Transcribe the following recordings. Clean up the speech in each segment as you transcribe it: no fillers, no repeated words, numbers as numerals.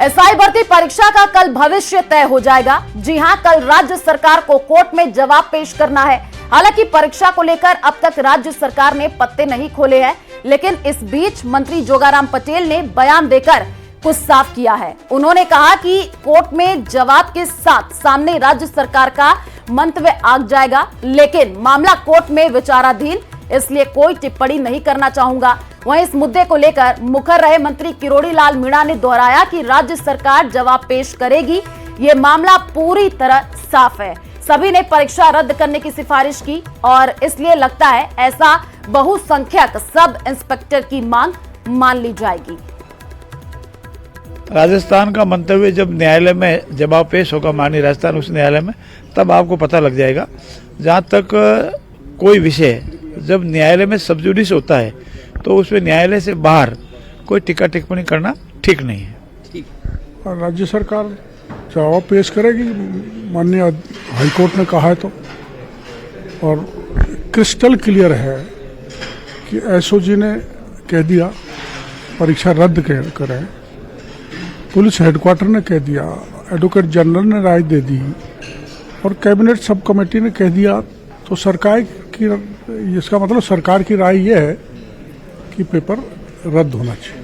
SI भर्ती परीक्षा का कल भविष्य तय हो जाएगा। जी हां, कल राज्य सरकार को कोर्ट में जवाब पेश करना है। हालांकि परीक्षा को लेकर अब तक राज्य सरकार ने पत्ते नहीं खोले हैं, लेकिन इस बीच मंत्री जोगाराम पटेल ने बयान देकर कुछ साफ किया है। उन्होंने कहा कि कोर्ट में जवाब के साथ सामने राज्य सरकार का मंतव्य आ जाएगा, लेकिन मामला कोर्ट में विचाराधीन, इसलिए कोई टिप्पणी नहीं करना चाहूंगा। वहीं इस मुद्दे को लेकर मुखर रहे मंत्री किरोड़ी लाल मीणा ने दोहराया कि राज्य सरकार जवाब पेश करेगी, ये मामला पूरी तरह साफ है। सभी ने परीक्षा रद्द करने की सिफारिश की और इसलिए लगता है ऐसा बहुसंख्यक सब इंस्पेक्टर की मांग मान ली जाएगी। राजस्थान का मंतव्य जब न्यायालय में जवाब पेश होगा, माननीय राजस्थान उच्च न्यायालय में, तब आपको पता लग जाएगा। जहाँ तक कोई विषय जब न्यायालय में सब जुडिस होता है तो उसमें न्यायालय से बाहर कोई टिक्का टिप्पणी करना ठीक नहीं है। और राज्य सरकार जवाब पेश करेगी, माननीय हाईकोर्ट ने कहा है तो। और क्रिस्टल क्लियर है कि एसओजी ने कह दिया परीक्षा रद्द करें, पुलिस हेडक्वार्टर ने कह दिया, एडवोकेट जनरल ने राय दे दी और कैबिनेट सब कमेटी ने कह दिया, तो सरकार की, इसका मतलब सरकार की राय यह है कि पेपर रद्द होना चाहिए।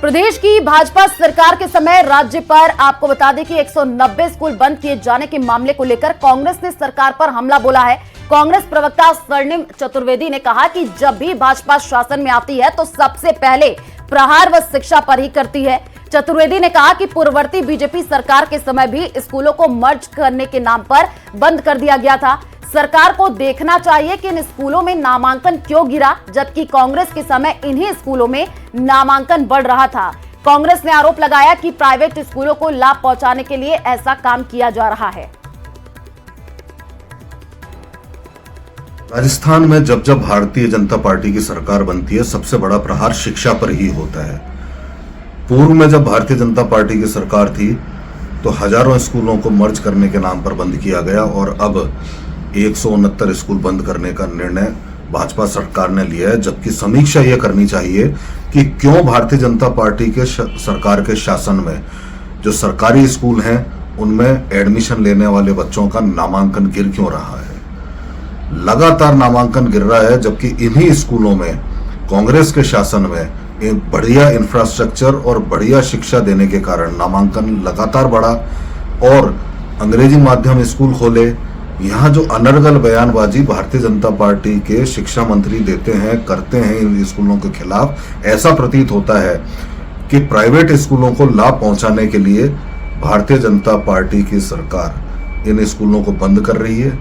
प्रदेश की भाजपा सरकार के समय राज्य पर आपको बता दें कि 190 स्कूल बंद किए जाने के मामले को लेकर कांग्रेस ने सरकार पर हमला बोला है। कांग्रेस प्रवक्ता स्वर्णिम चतुर्वेदी ने कहा कि जब भी भाजपा शासन में आती है तो सबसे पहले प्रहार व शिक्षा पर ही करती है। चतुर्वेदी ने कहा कि पूर्ववर्ती बीजेपी सरकार के समय भी स्कूलों को मर्ज करने के नाम पर बंद कर दिया गया था। सरकार को देखना चाहिए कि इन स्कूलों में नामांकन क्यों गिरा, जबकि कांग्रेस के समय इन्हीं स्कूलों में नामांकन बढ़ रहा था। कांग्रेस ने आरोप लगाया कि प्राइवेट स्कूलों को लाभ पहुंचाने के लिए ऐसा काम किया जा रहा है। राजस्थान में जब जब भारतीय जनता पार्टी की सरकार बनती है, सबसे बड़ा प्रहार शिक्षा पर ही होता है। पूर्व में जब भारतीय जनता पार्टी की सरकार थी तो हजारों स्कूलों को मर्ज करने के नाम पर बंद किया गया और अब 169 स्कूल बंद करने का निर्णय भाजपा सरकार ने लिया है। जबकि समीक्षा यह करनी चाहिए कि क्यों भारतीय जनता पार्टी के सरकार के शासन में जो सरकारी स्कूल हैं उनमें एडमिशन लेने वाले बच्चों का नामांकन गिर क्यों रहा है। लगातार नामांकन गिर रहा है, जबकि इन्हीं स्कूलों में कांग्रेस के शासन में एक बढ़िया इंफ्रास्ट्रक्चर और बढ़िया शिक्षा देने के कारण नामांकन लगातार बढ़ा और अंग्रेजी माध्यम स्कूल खोले। यहाँ जो अनर्गल बयानबाजी भारतीय जनता पार्टी के शिक्षा मंत्री देते हैं, करते हैं इन स्कूलों के खिलाफ, ऐसा प्रतीत होता है कि प्राइवेट स्कूलों को लाभ पहुंचाने के लिए भारतीय जनता पार्टी की सरकार इन स्कूलों को बंद कर रही है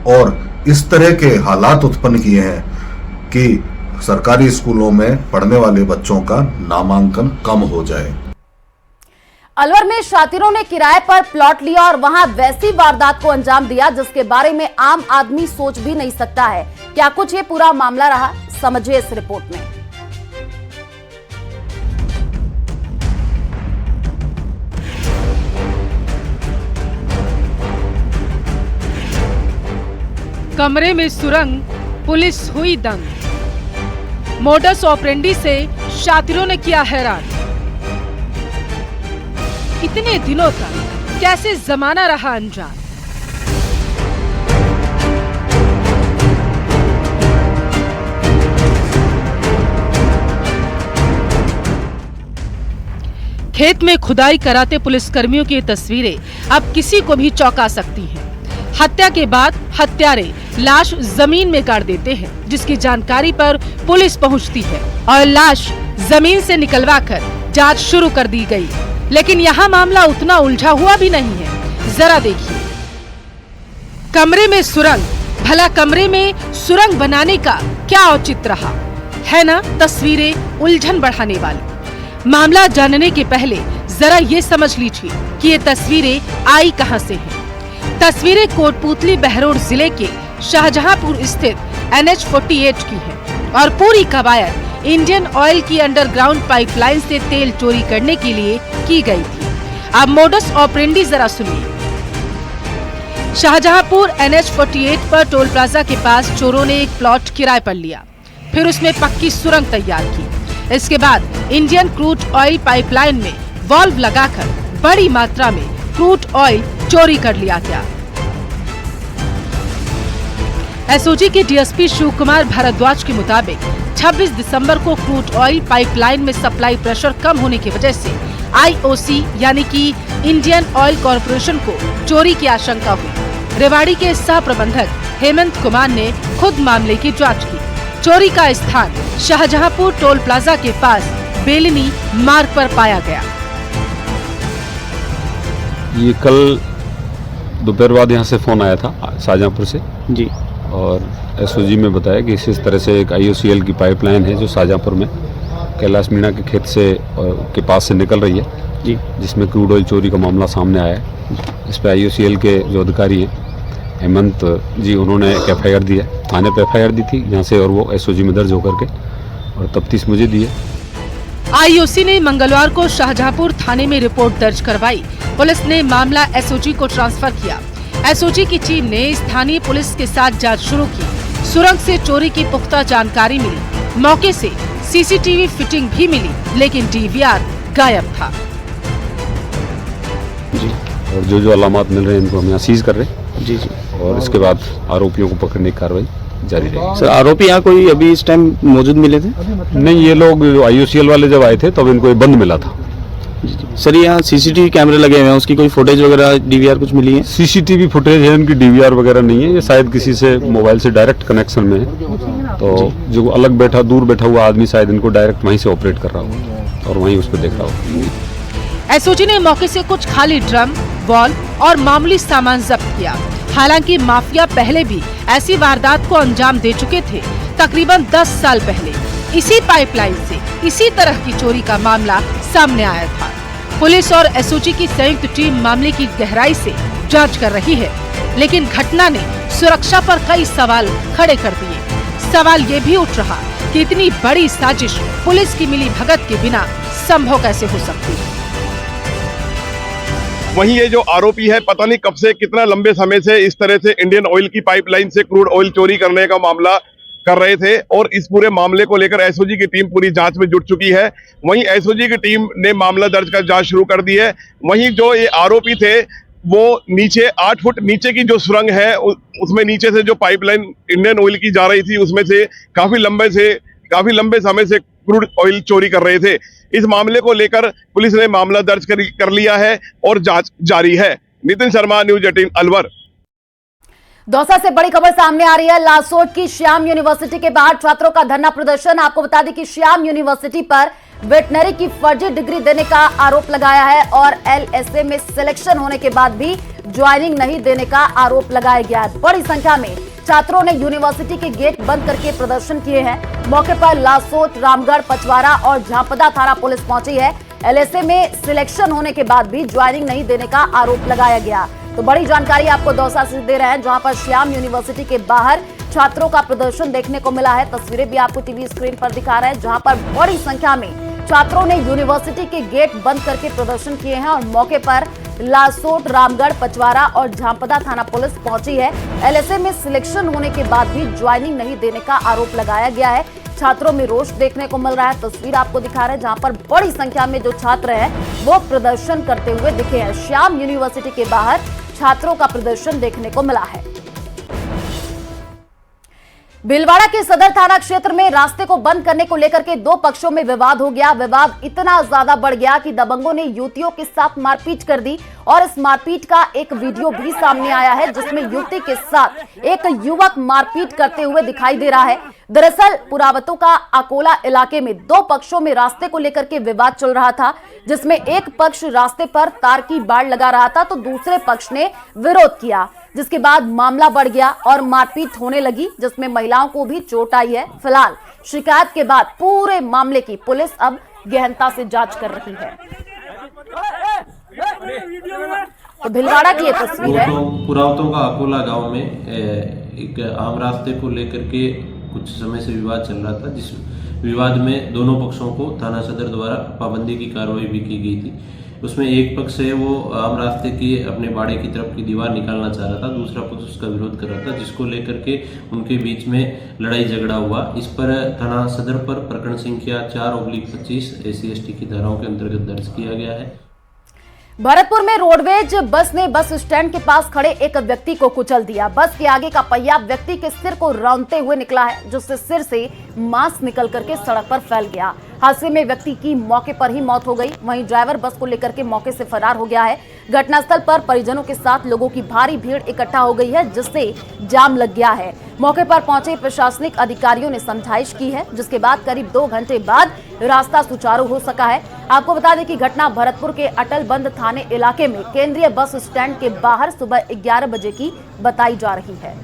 और इस तरह के हालात उत्पन्न किए हैं कि सरकारी स्कूलों में पढ़ने वाले बच्चों का नामांकन कम हो जाए। अलवर में शातिरों ने किराए पर प्लॉट लिया और वहां वैसी वारदात को अंजाम दिया जिसके बारे में आम आदमी सोच भी नहीं सकता है। क्या कुछ ये पूरा मामला रहा, समझिए इस रिपोर्ट में। कमरे में सुरंग, पुलिस हुई दंग। मोडस ऑपरेंडी से शातिरों ने किया हैरान। इतने दिनों तक कैसे जमाना रहा अनजान। खेत में खुदाई कराते पुलिसकर्मियों की तस्वीरें अब किसी को भी चौंका सकती हैं। हत्या के बाद हत्यारे लाश जमीन में गाड़ देते हैं, जिसकी जानकारी पर पुलिस पहुंचती है और लाश जमीन से निकलवाकर जांच शुरू कर दी गई। लेकिन यहाँ मामला उतना उलझा हुआ भी नहीं है। जरा देखिए, कमरे में सुरंग, भला कमरे में सुरंग बनाने का क्या औचित्य रहा है ना। तस्वीरें उलझन बढ़ाने वाली। मामला जानने के पहले जरा ये समझ लीजिए कि ये तस्वीरें आई कहां से हैं। तस्वीरें कोटपुतली बहरोड जिले के शाहजहांपुर स्थित NH-48 की है और पूरी कवायद इंडियन ऑयल की अंडरग्राउंड पाइपलाइन से तेल चोरी करने के लिए की गई थी। अब मोडस ऑपरेंडी जरा सुनिए। शाहजहांपुर NH-48 पर टोल प्लाजा के पास चोरों ने एक प्लॉट किराए पर लिया, फिर उसमें पक्की सुरंग तैयार की। इसके बाद इंडियन क्रूड ऑयल पाइपलाइन में वाल्व लगाकर बड़ी मात्रा में क्रूड ऑयल चोरी कर लिया गया। एसओजी के डीएसपी शिव कुमार भारद्वाज के मुताबिक 26 दिसंबर को क्रूड ऑयल पाइपलाइन में सप्लाई प्रेशर कम होने की वजह से आईओसी यानी कि इंडियन ऑयल कॉरपोरेशन को चोरी की आशंका हुई। रेवाड़ी के सह प्रबंधक हेमंत कुमार ने खुद मामले की जांच की। चोरी का स्थान शाहजहांपुर टोल प्लाजा के पास बेलनी मार्ग पर पाया गया। ये कल दोपहर बाद यहाँ से फोन आया था शाहजहांपुर से जी, और एसओजी में बताया कि इस तरह से एक आईओसीएल की पाइपलाइन है जो शाहजहांपुर में कैलाश मीणा के खेत से के पास से निकल रही है जी, जिसमें क्रूड ऑयल चोरी का मामला सामने आया है। इस पर आईओसीएल के जो अधिकारी हैं हेमंत जी, उन्होंने एक एफआईआर दी है, थाने पे एफआईआर दी थी यहाँ से, और वो एसओजी में दर्ज होकर के और तफ्तीश मुझे दी है। आईओसी ने मंगलवार को शाहजहांपुर थाने में रिपोर्ट दर्ज करवाई। पुलिस ने मामला एसओजी को ट्रांसफर किया। एसओजी की टीम ने स्थानीय पुलिस के साथ जांच शुरू की। सुरंग से चोरी की पुख्ता जानकारी मिली। मौके से सीसीटीवी फिटिंग भी मिली, लेकिन डीवीआर गायब था। जी, और जो अलामत मिल रहे हैं इनको हम यहाँ सीज कर रहे हैं जी जी। और इसके बाद आरोपियों को पकड़ने की कार्रवाई जारी रहेगी। सर, आरोपी यहाँ कोई अभी इस टाइम मौजूद मिले थे? नहीं, ये लोग आईओसीएल वाले जब आए थे तब इनको ये बंद मिला था। सर, यहाँ सीसीटीवी कैमरे लगे हुए हैं, उसकी कोई फुटेज वगैरह डीवीआर कुछ मिली है? सीसीटीवी फुटेज है, इनकी डीवीआर वगैरह नहीं है। ये शायद किसी से मोबाइल से डायरेक्ट कनेक्शन में है, तो जो अलग दूर बैठा हुआ आदमी शायद इनको डायरेक्ट वहीं से ऑपरेट कर रहा होगा और वहीं उस पर देख रहा होगा। एसओजी ने मौके से कुछ खाली ड्रम, बॉल और मामूली सामान जब्त किया। हालांकि माफिया पहले भी ऐसी वारदात को अंजाम दे चुके थे। तकरीबन 10 साल पहले इसी पाइपलाइन से इसी तरह की चोरी का मामला सामने आया था। पुलिस और एसओजी की संयुक्त टीम मामले की गहराई से जांच कर रही है, लेकिन घटना ने सुरक्षा पर कई सवाल खड़े कर दिए। सवाल ये भी उठ रहा कि इतनी बड़ी साजिश पुलिस की मिली भगत के बिना संभव कैसे हो सकती है। वहीं ये जो आरोपी है, पता नहीं कब से, कितना लंबे समय से इस तरह से इंडियन ऑयल की पाइपलाइन से क्रूड ऑयल चोरी करने का मामला कर रहे थे, और इस पूरे मामले को लेकर एसओजी की टीम पूरी जांच में जुट चुकी है। वहीं एसओजी की टीम ने मामला दर्ज कर जांच शुरू कर दी है। वहीं जो ये आरोपी थे वो नीचे 8 फुट नीचे की जो सुरंग है उसमें नीचे से जो पाइपलाइन इंडियन ऑयल की जा रही थी उसमें से काफी लंबे समय से क्रूड ऑयल चोरी कर रहे थे। इस मामले को लेकर पुलिस ने मामला दर्ज कर लिया है और जांच जारी है। नितिन शर्मा, न्यूज 18 अलवर। दौसा से बड़ी खबर सामने आ रही है। लासोट की श्याम यूनिवर्सिटी के बाहर छात्रों का धरना प्रदर्शन। आपको बता दें कि श्याम यूनिवर्सिटी पर वेटनरी की फर्जी डिग्री देने का आरोप लगाया है और एलएसए में सिलेक्शन होने के बाद भी ज्वाइनिंग नहीं देने का आरोप लगाया गया है। बड़ी संख्या में छात्रों ने यूनिवर्सिटी के गेट बंद करके प्रदर्शन किए हैं। मौके पर लासोट, रामगढ़, पचवारा और झांपदा थाना पुलिस पहुंची है। एलएसए में सिलेक्शन होने के बाद भी ज्वाइनिंग नहीं देने का आरोप लगाया गया। तो बड़ी जानकारी आपको दौसा से दे रहे हैं, जहां पर श्याम यूनिवर्सिटी के बाहर छात्रों का प्रदर्शन देखने को मिला है। तस्वीरें भी आपको टीवी स्क्रीन पर दिखा रहे हैं, जहां पर बड़ी संख्या में छात्रों ने यूनिवर्सिटी के गेट बंद करके प्रदर्शन किए हैं और मौके पर लासोट, रामगढ़, पचवारा और झांपदा थाना पुलिस पहुंची है। एलएसए में सिलेक्शन होने के बाद भी ज्वाइनिंग नहीं देने का आरोप लगाया गया है। छात्रों में रोष देखने को मिल रहा है। तस्वीर आपको दिखा रहे हैं, जहां पर बड़ी संख्या में जो छात्र हैं वो प्रदर्शन करते हुए दिखे हैं। श्याम यूनिवर्सिटी के बाहर छात्रों का प्रदर्शन देखने को मिला है। भीलवाड़ा के सदर थाना क्षेत्र में रास्ते को बंद करने को लेकर के दो पक्षों में विवाद हो गया। विवाद इतना ज्यादा बढ़ गया कि दबंगों ने युवतियों के साथ मारपीट कर दी और इस मारपीट का एक वीडियो भी सामने आया है, जिसमें युवती के साथ एक युवक मारपीट करते हुए दिखाई दे रहा है। दरअसल पुरावतों का अकोला इलाके में दो पक्षों में रास्ते को लेकर के विवाद चल रहा था, जिसमें एक पक्ष रास्ते पर तार की बाड़ लगा रहा था तो दूसरे पक्ष ने विरोध किया, जिसके बाद मामला बढ़ गया और मारपीट होने लगी, जिसमें महिलाओं को भी चोट आई है। फिलहाल शिकायत के बाद पूरे मामले की पुलिस अब गहनता से जांच कर रही है। तो भीलवाड़ा की ये तस्वीर है। पुरावतों का अकोला गांव में एक आम रास्ते को लेकर के कुछ समय से विवाद चल रहा था, विवाद में दोनों पक्षों को थाना सदर द्वारा पाबंदी की कार्रवाई भी की गई थी। उसमें एक पक्ष है वो आम रास्ते की अपने बाड़े की तरफ की दीवार निकालना चाह रहा था, दूसरा पक्ष उसका विरोध कर रहा था, जिसको लेकर के उनके बीच में लड़ाई झगड़ा हुआ। इस पर थाना सदर पर प्रकरण संख्या 4/25 SC/ST की धाराओं के अंतर्गत दर्ज किया गया है। भरतपुर में रोडवेज बस ने बस स्टैंड के पास खड़े एक व्यक्ति को कुचल दिया। बस के आगे का पहिया व्यक्ति के सिर को रौंदते हुए निकला है, जिससे सिर से मांस निकल करके सड़क पर फैल गया। हादसे में व्यक्ति की मौके पर ही मौत हो गई। वहीं ड्राइवर बस को लेकर के मौके से फरार हो गया है। घटनास्थल पर परिजनों के साथ लोगों की भारी भीड़ इकट्ठा हो गई है, जिससे जाम लग गया है। मौके पर पहुंचे प्रशासनिक अधिकारियों ने समझाइश की है, जिसके बाद करीब 2 घंटे बाद रास्ता सुचारू हो सका है। आपको बता दें कि घटना भरतपुर के अटलबंद थाने इलाके में केंद्रीय बस स्टैंड के बाहर सुबह 11 बजे की बताई जा रही है।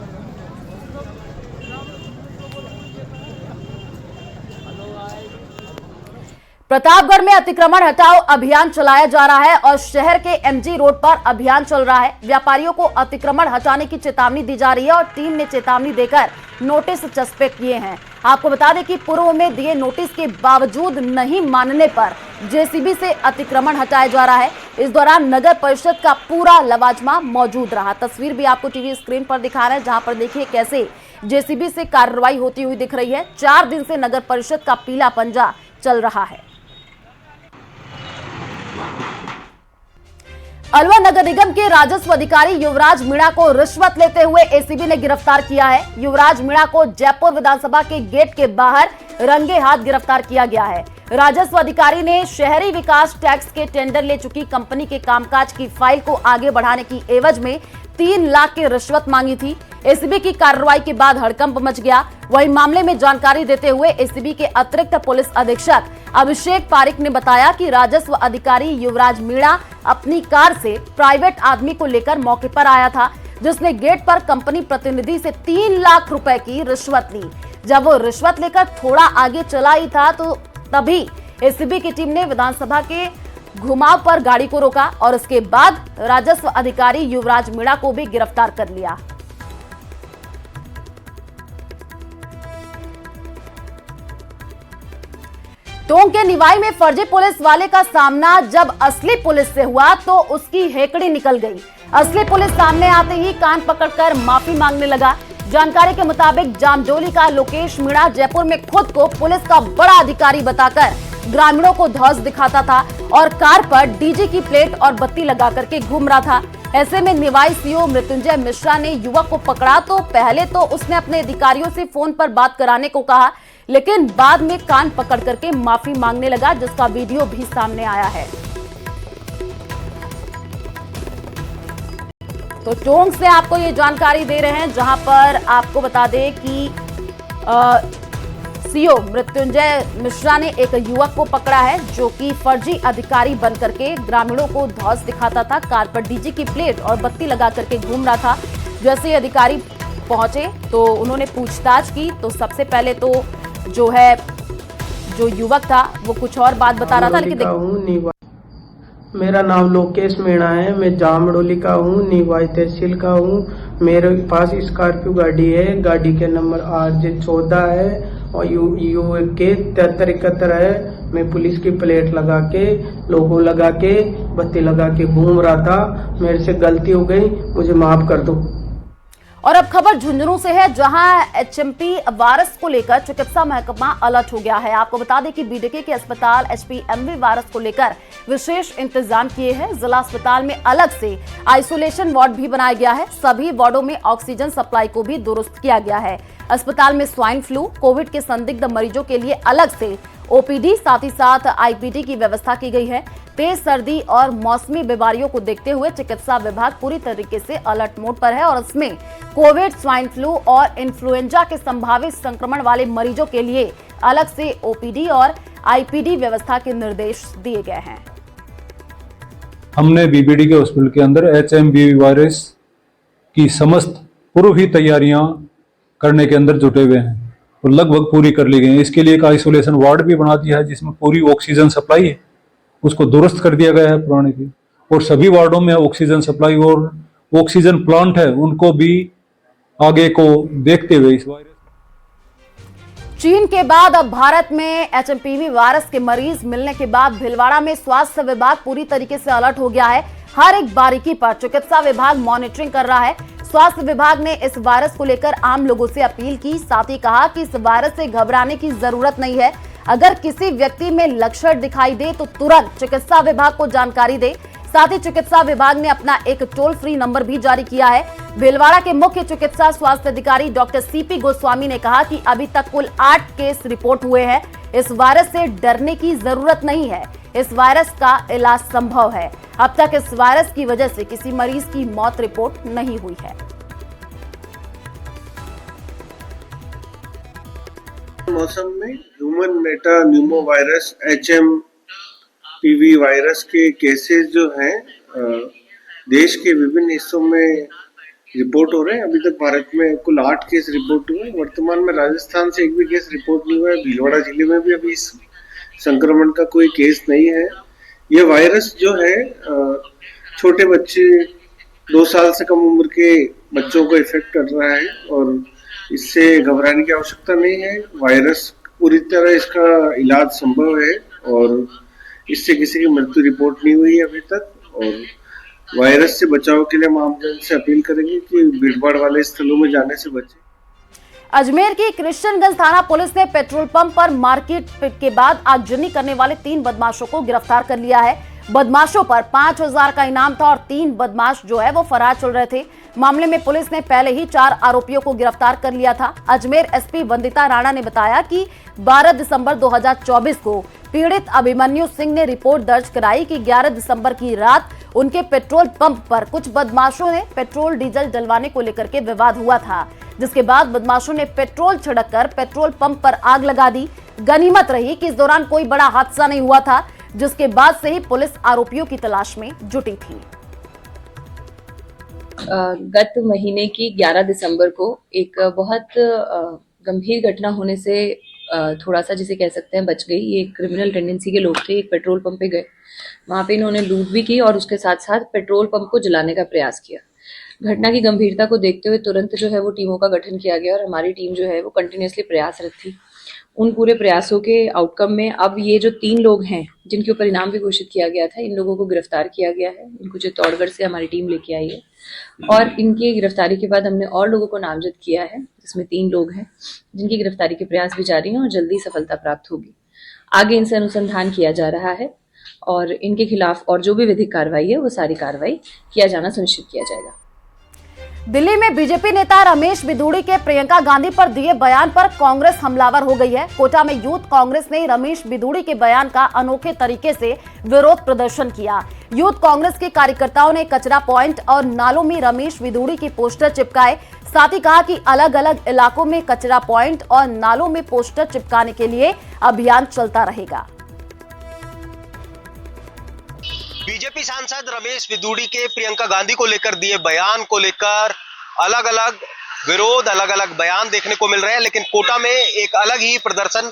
प्रतापगढ़ में अतिक्रमण हटाओ अभियान चलाया जा रहा है और शहर के MG रोड पर अभियान चल रहा है। व्यापारियों को अतिक्रमण हटाने की चेतावनी दी जा रही है और टीम ने चेतावनी देकर नोटिस चस्पे किए हैं। आपको बता दें कि पूर्व में दिए नोटिस के बावजूद नहीं मानने पर JCB से अतिक्रमण हटाया जा रहा है। इस दौरान नगर परिषद का पूरा लवाजमा मौजूद रहा। तस्वीर भी आपको टीवी स्क्रीन पर दिखा रहे हैं, जहां पर देखिए कैसे JCB से कार्रवाई होती हुई दिख रही है। 4 दिन से नगर परिषद का पीला पंजा चल रहा है। अलवर नगर निगम के राजस्व अधिकारी युवराज मीणा को रिश्वत लेते हुए ACB ने गिरफ्तार किया है। युवराज मीणा को जयपुर विधानसभा के गेट के बाहर रंगे हाथ गिरफ्तार किया गया है। राजस्व अधिकारी ने शहरी विकास टैक्स के टेंडर ले चुकी कंपनी के कामकाज की फाइल को आगे बढ़ाने की एवज में 3 लाख की रिश्वत मांगी थी। ACB की कार्रवाई के बाद हड़कंप मच गया। वहीं मामले में जानकारी देते हुए ACB के अतिरिक्त पुलिस अधीक्षक अभिषेक पारिक ने बताया कि राजस्व अधिकारी युवराज मीणा अपनी कार से प्राइवेट आदमी को लेकर मौके पर आया था, जिसने गेट पर कंपनी प्रतिनिधि से 3 लाख रुपए की रिश्वत ली। जब वो रिश्वत लेकर थोड़ा आगे चला ही था तो तभी ACB की टीम ने विधानसभा के घुमाव पर गाड़ी को रोका और उसके बाद राजस्व अधिकारी युवराज मीणा को भी गिरफ्तार कर लिया। टोंक के निवाई में फर्जी पुलिस वाले का सामना जब असली पुलिस से हुआ तो उसकी हेकड़ी निकल गई। असली पुलिस सामने आते ही कान पकड़कर माफी मांगने लगा। जानकारी के मुताबिक जामजोली का लोकेश मीणा जयपुर में खुद को पुलिस का बड़ा अधिकारी बताकर ग्रामीणों को धौंस दिखाता था और कार पर डीजी की प्लेट और बत्ती लगा करके घूम रहा था। ऐसे में निवाई सीओ मृत्युंजय मिश्रा ने युवक को पकड़ा तो पहले तो उसने अपने अधिकारियों से फोन पर बात कराने को कहा, लेकिन बाद में कान पकड़ करके माफी मांगने लगा, जिसका वीडियो भी सामने आया है। तो टोंक से आपको ये जानकारी दे रहे हैं, जहां पर आपको बता दें कि सीओ मृत्युंजय मिश्रा ने एक युवक को पकड़ा है जो कि फर्जी अधिकारी बन करके ग्रामीणों को धौंस दिखाता था। कार पर डीजी की प्लेट और बत्ती लगा करके घूम रहा था। जैसे ही अधिकारी पहुंचे तो उन्होंने पूछताछ की तो सबसे पहले तो जो युवक था वो कुछ और बात बता रहा था, लेकिन मेरा नाम लोकेश मीणा है। मैं जामडोली का हूँ, निवाई तहसील का हूँ। मेरे पास स्कॉर्पियो गाड़ी है, गाड़ी के नंबर RJ14 है और UK 7371 है। मैं पुलिस की प्लेट लगा के, लोगो लगा के, बत्ती लगा के घूम रहा था। मेरे से गलती हो गई, मुझे माफ कर दो। और अब खबर झुंझुनू से है, जहां HMP वायरस को लेकर चिकित्सा महकमा अलर्ट हो गया है। आपको बता दें कि BDK के अस्पताल HPMV वायरस को लेकर विशेष इंतजाम किए हैं। जिला अस्पताल में अलग से आइसोलेशन वार्ड भी बनाया गया है। सभी वार्डों में ऑक्सीजन सप्लाई को भी दुरुस्त किया गया है। अस्पताल में स्वाइन फ्लू, कोविड के संदिग्ध मरीजों के लिए अलग से OPD, साथ ही साथ IPD की व्यवस्था की गई है। तेज सर्दी और मौसमी बीमारियों को देखते हुए चिकित्सा विभाग पूरी तरीके से अलर्ट मोड पर है और इसमें कोविड, स्वाइन फ्लू और इन्फ्लुएंजा के संभावित संक्रमण वाले मरीजों के लिए अलग से OPD और IPD व्यवस्था के निर्देश दिए गए हैं। हमने BBD के हॉस्पिटल के अंदर HMV वायरस की समस्त पूर्व ही तैयारियां करने के अंदर जुटे हुए हैं और लगभग पूरी कर ली गई है। इसके लिए एक आइसोलेशन वार्ड भी बना दिया है जिसमें पूरी ऑक्सीजन सप्लाई है, उसको दुरुस्त कर दिया गया है पुराने की, और सभी वार्डों में ऑक्सीजन सप्लाई और ऑक्सीजन प्लांट है उनको भी आगे को देखते हुए इस वायरस चीन के बाद अब भारत में एचएमपीवी वायरस के मरीज मिलने के बाद भीलवाड़ा में स्वास्थ्य विभाग पूरी तरीके से अलर्ट हो गया है। हर एक बारीकी पर चिकित्सा विभाग मॉनिटरिंग कर रहा है। स्वास्थ्य विभाग ने इस वायरस को लेकर आम लोगों से अपील की, साथ ही कहा कि इस वायरस से घबराने की जरूरत नहीं है। अगर किसी व्यक्ति में लक्षण दिखाई दे तो तुरंत चिकित्सा विभाग को जानकारी दे। साथ ही चिकित्सा विभाग ने अपना एक टोल फ्री नंबर भी जारी किया है। भीलवाड़ा के मुख्य चिकित्सा स्वास्थ्य अधिकारी डॉक्टर सीपी गोस्वामी ने कहा कि अभी तक कुल 8 केस रिपोर्ट हुए हैं। इस वायरस से डरने की जरूरत नहीं है, इस वायरस का इलाज संभव है। अब तक इस वायरस की वजह से किसी मरीज की मौत रिपोर्ट नहीं हुई है। मौसम में ह्यूमन मेटा न्यूमोवायरस HMPV वायरस के केसेस जो हैं देश के विभिन्न हिस्सों में रिपोर्ट हो रहे हैं। अभी तक भारत में कुल 8 केस रिपोर्ट हुए। वर्तमान में राजस्थान से एक भी केस रिपोर्ट नहीं हुआ है। भीलवाड़ा जिले में भी अभी इस संक्रमण का कोई केस नहीं है। यह वायरस जो है छोटे बच्चे 2 साल से कम उम्र के बच्चों को इफेक्ट कर रहा है और इससे घबराने की आवश्यकता नहीं है। वायरस पूरी तरह इसका इलाज संभव है और इससे किसी की मृत्यु रिपोर्ट नहीं हुई है अभी तक। और वायरस से बचाव के लिए हम आमजन से अपील करेंगे कि भीड़-भाड़ वाले स्थलों में जाने से बचें। अजमेर की कृष्णगंज थाना पुलिस ने पेट्रोल पंप पर मारपीट के बाद आगजनी करने वाले 3 बदमाशों को गिरफ्तार कर लिया है। बदमाशों पर 5000 का इनाम था और 3 बदमाश जो है वो फरार चल रहे थे। मामले में पुलिस ने पहले ही 4 आरोपियों को गिरफ्तार कर लिया था। अजमेर एसपी वंदिता राणा ने बताया कि 12 दिसंबर 2024 को पीड़ित अभिमन्यु सिंह ने रिपोर्ट दर्ज कराई कि 11 दिसंबर की रात उनके पेट्रोल पंप पर कुछ बदमाशों ने पेट्रोल डीजल डलवाने को लेकर के विवाद हुआ था, जिसके बाद बदमाशों ने पेट्रोल छिड़ककर पेट्रोल पंप पर आग लगा दी। गनीमत रही कि इस दौरान कोई बड़ा हादसा नहीं हुआ था, जिसके बाद से ही पुलिस आरोपियों की तलाश में जुटी थी। गत महीने की 11 दिसंबर को एक बहुत गंभीर घटना होने से थोड़ा सा जिसे कह सकते हैं बच गई। ये क्रिमिनल टेंडेंसी के लोग थे। एक पेट्रोल पंप पे गए, वहां पे इन्होंने लूट भी की और उसके साथ साथ पेट्रोल पंप को जलाने का प्रयास किया। घटना की गंभीरता को देखते हुए तुरंत जो है वो टीमों का गठन किया गया और हमारी टीम जो है वो कंटिन्यूसली प्रयासरत थी। उन पूरे प्रयासों के आउटकम में अब ये जो 3 लोग हैं जिनके ऊपर इनाम भी घोषित किया गया था, इन लोगों को गिरफ्तार किया गया है। इनको चित्तौड़गढ़ से हमारी टीम लेके आई है और इनकी गिरफ्तारी के बाद हमने और लोगों को नामजद किया है, जिसमें 3 लोग हैं जिनकी गिरफ्तारी के प्रयास भी जारी हैं और जल्दी सफलता प्राप्त होगी। आगे इनसे अनुसंधान किया जा रहा है और इनके खिलाफ और जो भी विधिक कार्रवाई है वो सारी कार्रवाई किया जाना सुनिश्चित किया जाएगा। दिल्ली में बीजेपी नेता रमेश बिधूड़ी के प्रियंका गांधी पर दिए बयान पर कांग्रेस हमलावर हो गई है। कोटा में यूथ कांग्रेस ने रमेश बिधूड़ी के बयान का अनोखे तरीके से विरोध प्रदर्शन किया। यूथ कांग्रेस के कार्यकर्ताओं ने कचरा पॉइंट और नालों में रमेश बिधूड़ी के पोस्टर चिपकाए। साथ ही कहा कि अलग अलग इलाकों में कचरा पॉइंट और नालों में पोस्टर चिपकाने के लिए अभियान चलता रहेगा। बीजेपी सांसद रमेश बिधूड़ी के प्रियंका गांधी को लेकर दिए बयान को लेकर अलग अलग विरोध, अलग अलग बयान देखने को मिल रहे हैं, लेकिन कोटा में एक अलग ही प्रदर्शन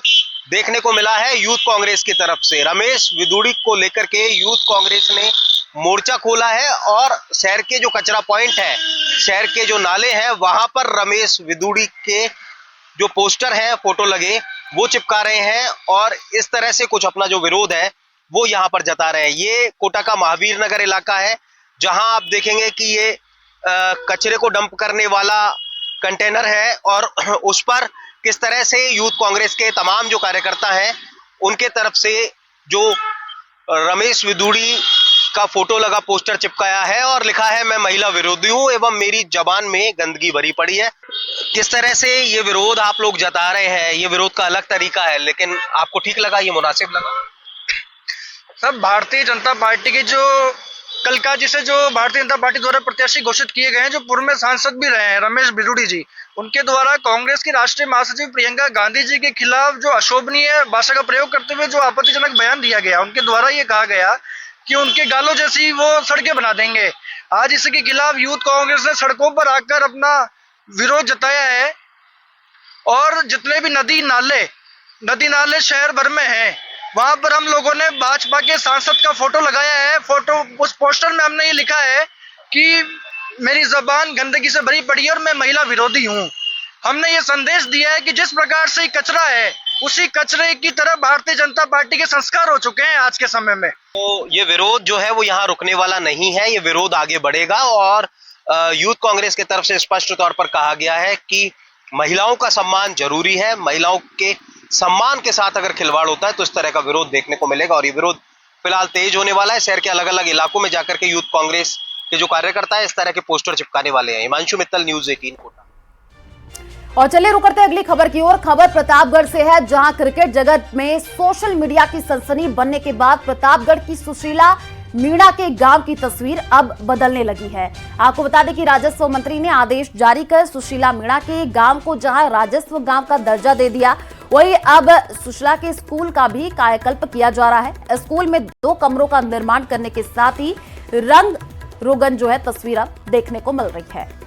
देखने को मिला है यूथ कांग्रेस की तरफ से। रमेश बिधूड़ी को लेकर के यूथ कांग्रेस ने मोर्चा खोला है और शहर के जो कचरा पॉइंट है, शहर के जो नाले हैं, वहां पर रमेश बिधूड़ी के जो पोस्टर हैं, फोटो लगे, वो चिपका रहे हैं और इस तरह से कुछ अपना जो विरोध है वो यहाँ पर जता रहे हैं। ये कोटा का महावीर नगर इलाका है, जहां आप देखेंगे कि ये कचरे को डंप करने वाला कंटेनर है और उस पर किस तरह से यूथ कांग्रेस के तमाम जो कार्यकर्ता हैं उनके तरफ से जो रमेश बिधूड़ी का फोटो लगा पोस्टर चिपकाया है और लिखा है मैं महिला विरोधी हूं एवं मेरी जबान में गंदगी भरी पड़ी है। किस तरह से ये विरोध आप लोग जता रहे हैं, ये विरोध का अलग तरीका है, लेकिन आपको ठीक लगा, ये मुनासिब लगा? सब भारतीय जनता पार्टी के जो कल का जिसे जो भारतीय जनता पार्टी द्वारा प्रत्याशी घोषित किए गए हैं, जो पूर्व में सांसद भी रहे हैं रमेश बिधूड़ी जी, उनके द्वारा कांग्रेस की राष्ट्रीय महासचिव प्रियंका गांधी जी के खिलाफ जो अशोभनीय भाषा का प्रयोग करते हुए जो आपत्तिजनक बयान दिया गया, उनके द्वारा ये कहा गया कि उनके गालों जैसी वो सड़कें बना देंगे। आज इसके खिलाफ यूथ कांग्रेस ने सड़कों पर आकर अपना विरोध जताया है और जितने भी नदी नाले शहर भर में हैं, वहां पर हम लोगों ने भाजपा के सांसद का फोटो लगाया है। उस पोस्टर में हमने ये लिखा है कि मेरी जबान गंदगी से भरी पड़ी है और मैं महिला विरोधी हूँ। हमने ये संदेश दिया है कि जिस प्रकार से कचरा है उसी कचरे की तरह भारतीय जनता पार्टी के संस्कार हो चुके हैं आज के समय में। तो ये विरोध जो है वो यहाँ रुकने वाला नहीं है, ये विरोध आगे बढ़ेगा और यूथ कांग्रेस की तरफ से स्पष्ट तौर पर कहा गया है कि महिलाओं का सम्मान जरूरी है, महिलाओं के सम्मान के साथ अगर खिलवाड़ होता है तो इस तरह का विरोध देखने को मिलेगा और ये विरोध फिलहाल तेज होने वाला है। शहर के अलग अलग इलाकों में जाकर के यूथ कांग्रेस के जो कार्यकर्ता है इस तरह के पोस्टर चिपकाने वाले हैं। हिमांशु मित्तल, न्यूज़ 18 कोटा। और चलिए रुक करते हैं अगली खबर की ओर। खबर प्रतापगढ़ से है, जहां क्रिकेट जगत में सोशल मीडिया की सनसनी बनने के बाद प्रतापगढ़ की सुशीला मीणा के गांव की तस्वीर अब बदलने लगी है। आपको बता दें कि राजस्व मंत्री ने आदेश जारी कर सुशीला मीणा के गांव को जहां राजस्व गांव का दर्जा दे दिया, वहीं अब सुशीला के स्कूल का भी कायाकल्प किया जा रहा है। स्कूल में 2 कमरों का निर्माण करने के साथ ही रंग रोगन जो है तस्वीर अब देखने को मिल रही है।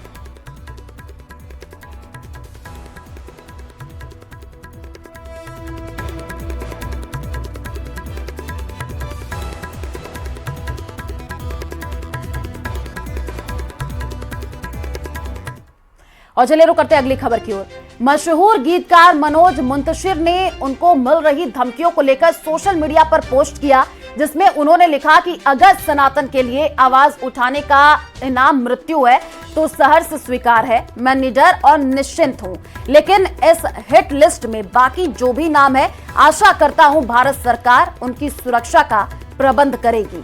और चलिए रुक करते हैं अगली खबर की ओर। मशहूर गीतकार मनोज मुंतशिर ने उनको मिल रही धमकियों को लेकर सोशल मीडिया पर पोस्ट किया, जिसमें उन्होंने लिखा कि अगर सनातन के लिए आवाज उठाने का इनाम मृत्यु है तो सहर्ष स्वीकार है। मैं निडर और निश्चिंत हूं, लेकिन इस हिट लिस्ट में बाकी जो भी नाम है, आशा करता हूं भारत सरकार उनकी सुरक्षा का प्रबंध करेगी।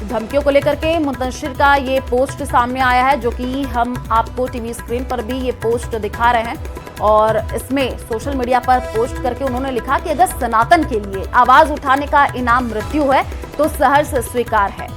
धमकियों को लेकर के मुंतशिर का ये पोस्ट सामने आया है, जो कि हम आपको टीवी स्क्रीन पर भी ये पोस्ट दिखा रहे हैं। और इसमें सोशल मीडिया पर पोस्ट करके उन्होंने लिखा कि अगर सनातन के लिए आवाज उठाने का इनाम मृत्यु है तो सहर्ष स्वीकार है।